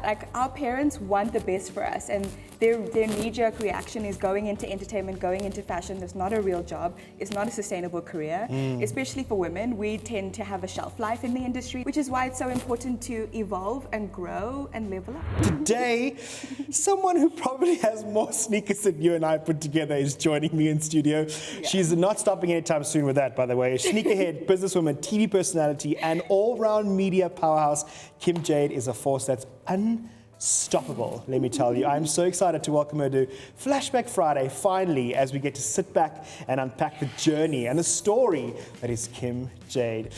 like our parents want the best for us, and their knee-jerk reaction is going into entertainment, going into fashion. That's not a real job. It's not a sustainable career. Especially for women, we tend to have a shelf life in the industry, which is why it's so important to evolve and grow and level up. Today, someone who probably has more sneakers than you and I put together is joining me in studio. Yeah. She's not stopping anytime soon with that, by the way. Sneakerhead, businesswoman, TV personality, and all-round media powerhouse, Kim Jayde is a force that's unstoppable, let me tell you. I'm so excited to welcome her to Flashback Friday, finally, as we get to sit back and unpack the journey and the story that is Kim Jayde.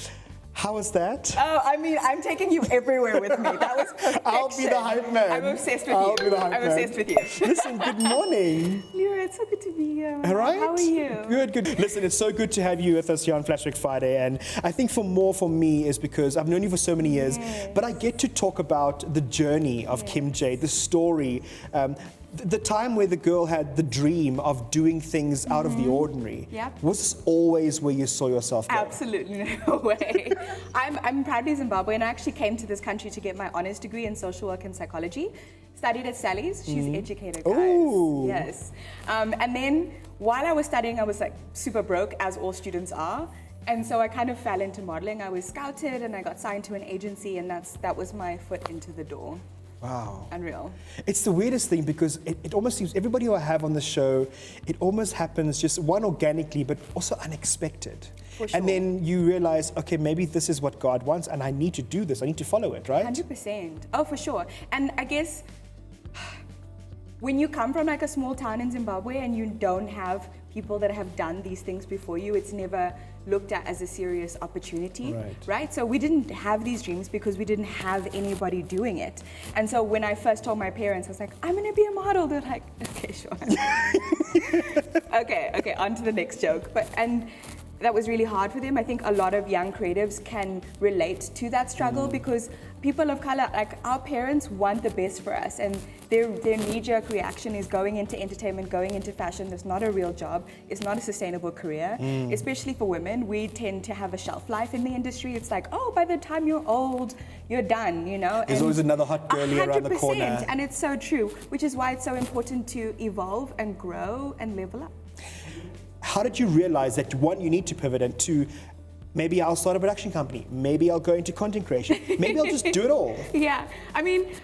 How was that? Oh, I mean, I'm taking you everywhere with me. That was perfection. I'll be the hype man. I'm obsessed with I'll you. be the hype I'm man. obsessed with you. Listen, good morning. Lee-Roy, it's so good to be here. All right. How are you? Good, good. Listen, it's so good to have you with us here on Flashback Friday. And I think for me is because I've known you for so many years, but I get to talk about the journey of Kim Jayde, the story, the time where the girl had the dream of doing things out of the ordinary. Yep. Was this always where you saw yourself going? Absolutely no way. I'm proudly Zimbabwean. I actually came to this country to get my honors degree in social work and psychology. Studied at Sally's. She's educated, guys. Ooh. Yes. And then while I was studying, I was like super broke, as all students are. And so I kind of fell into modeling. I was scouted and I got signed to an agency, and that was my foot into the door. Wow. Unreal. It's the weirdest thing because it almost seems everybody who I have on the show, it almost happens just one organically, but also unexpected. For sure. And then you realize, okay, maybe this is what God wants and I need to do this. I need to follow it, right? 100%. Oh, for sure. And I guess when you come from like a small town in Zimbabwe and you don't have people that have done these things before you, it's never looked at as a serious opportunity, right? So we didn't have these dreams because we didn't have anybody doing it. And so when I first told my parents, I was like, I'm gonna be a model. They're like, okay, sure. okay, on to the next joke. And that was really hard for them. I think a lot of young creatives can relate to that struggle because people of color, like our parents want the best for us, and their knee-jerk reaction is going into entertainment, going into fashion. That's not a real job. It's not a sustainable career. Especially for women, we tend to have a shelf life in the industry. It's like, oh, by the time you're old, you're done, you know? There's always another hot girlie around the corner. And it's so true, which is why it's so important to evolve and grow and level up. How did you realize that, one, you need to pivot, and two, maybe I'll start a production company, maybe I'll go into content creation, maybe I'll just do it all? Yeah, I mean,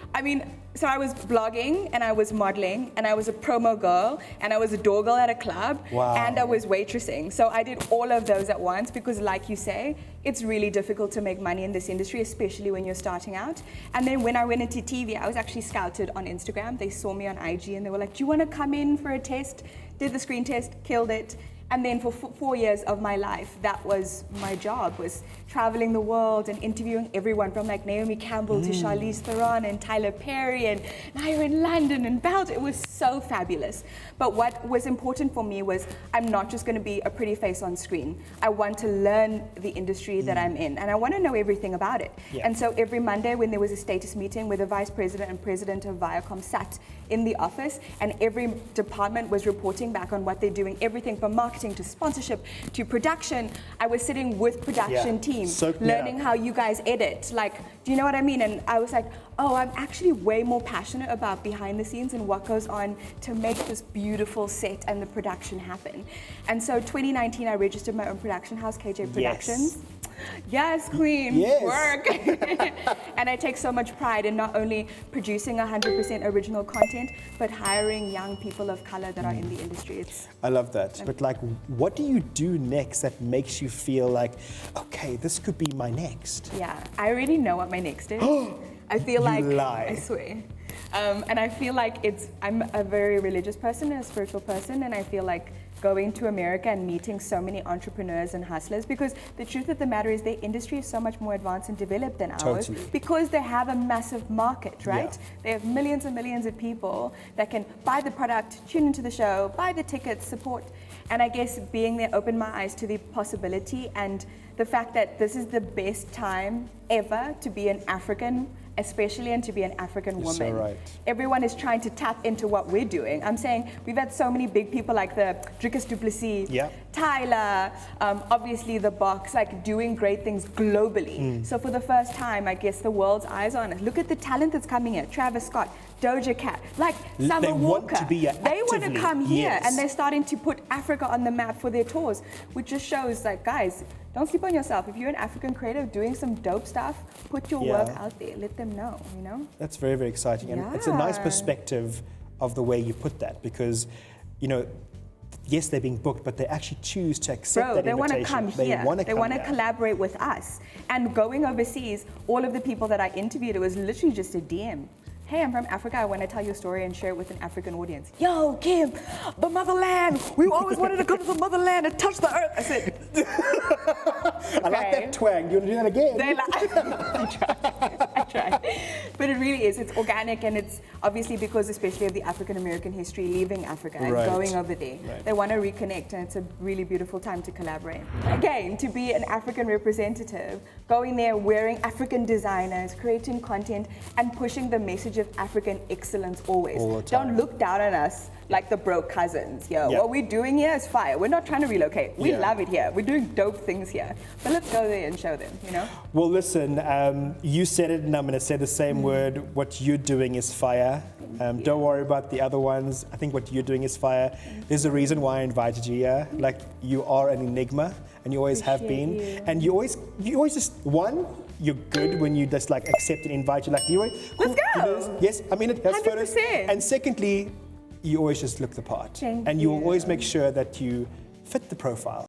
so I was blogging and I was modeling and I was a promo girl and I was a door girl at a club. Wow. And I was waitressing. So I did all of those at once because, like you say, it's really difficult to make money in this industry, especially when you're starting out. And then when I went into TV, I was actually scouted on Instagram. They saw me on IG and they were like, do you want to come in for a test? Did the screen test, killed it. And then for 4 years of my life, that was my job, was traveling the world and interviewing everyone from like Naomi Campbell to Charlize Theron and Tyler Perry, and now you're in London and Belgium. It was so fabulous. But what was important for me was I'm not just going to be a pretty face on screen. I want to learn the industry that I'm in, and I want to know everything about it. Yeah. And so every Monday when there was a status meeting where the vice president and president of Viacom sat in the office, and every department was reporting back on what they're doing, everything from marketing to sponsorship to production. I was sitting with production team, learning how you guys edit. Like, do you know what I mean? And I was like, oh, I'm actually way more passionate about behind the scenes and what goes on to make this beautiful set and the production happen. And so 2019, I registered my own production house, KJ Productions. Yes, queen, work. And I take so much pride in not only producing 100% original content, but hiring young people of color that are in the industry. I love that. But like, what do you do next that makes you feel like, okay, this could be my next? Yeah, I already know what my next is. I feel like, I swear. And I feel like I'm a very religious person and a spiritual person, and I feel like going to America and meeting so many entrepreneurs and hustlers, because the truth of the matter is their industry is so much more advanced and developed than ours, because they have a massive market, right? Yeah. They have millions and millions of people that can buy the product, tune into the show, buy the tickets, support. And I guess being there opened my eyes to the possibility and the fact that this is the best time ever to be an African especially and to be an African You're so woman. right. Everyone is trying to tap into what we're doing. I'm saying we've had so many big people like the Dricus du Plessis, Yeah. Tyler, obviously the Box, like doing great things globally. So for the first time, I guess the world's eyes are on us. Look at the talent that's coming here. Travis Scott, Doja Cat, like Summer They want Walker. to be here They want to actively, come here, yes. and they're starting to put Africa on the map for their tours, which just shows like, guys, don't sleep on yourself. If you're an African creative doing some dope stuff, put your work out there. Let them know, you know? That's very, very exciting. And it's a nice perspective of the way you put that because, you know, yes, they're being booked, but they actually choose to accept that they want to invitation. come here. They want to here. collaborate with us. And going overseas, all of the people that I interviewed, it was literally just a DM. Hey, I'm from Africa. I want to tell you a story and share it with an African audience. Yo, Kim, the motherland. We always wanted to come to the motherland and touch the earth. I said, I like that twang. Do you want to do that again? They I try. But it really is. It's organic, and it's obviously because especially of the African American history, leaving Africa and going over there. They want to reconnect, and it's a really beautiful time to collaborate. Again, to be an African representative, going there wearing African designers, creating content, and pushing the message of African excellence always. All the time. Don't look down on us like the broke cousins. What we're doing here is fire. We're not trying to relocate. We love it here. We're doing dope things here. But let's go there and show them, you know? Well, listen, you said it, and I'm going to say the same word. What you're doing is fire. Don't worry about the other ones. I think what you're doing is fire. There's a reason why I invited you here. Like, you are an enigma, and you always have been. You. And you always just, one, you're good when you just like accept an invite. You're like, Lee-Roy, cool, Let's go. do this. Yes, I mean it. Has photos. 100%. And secondly, you always just look the part. Thank and you will you. always make sure that you fit the profile.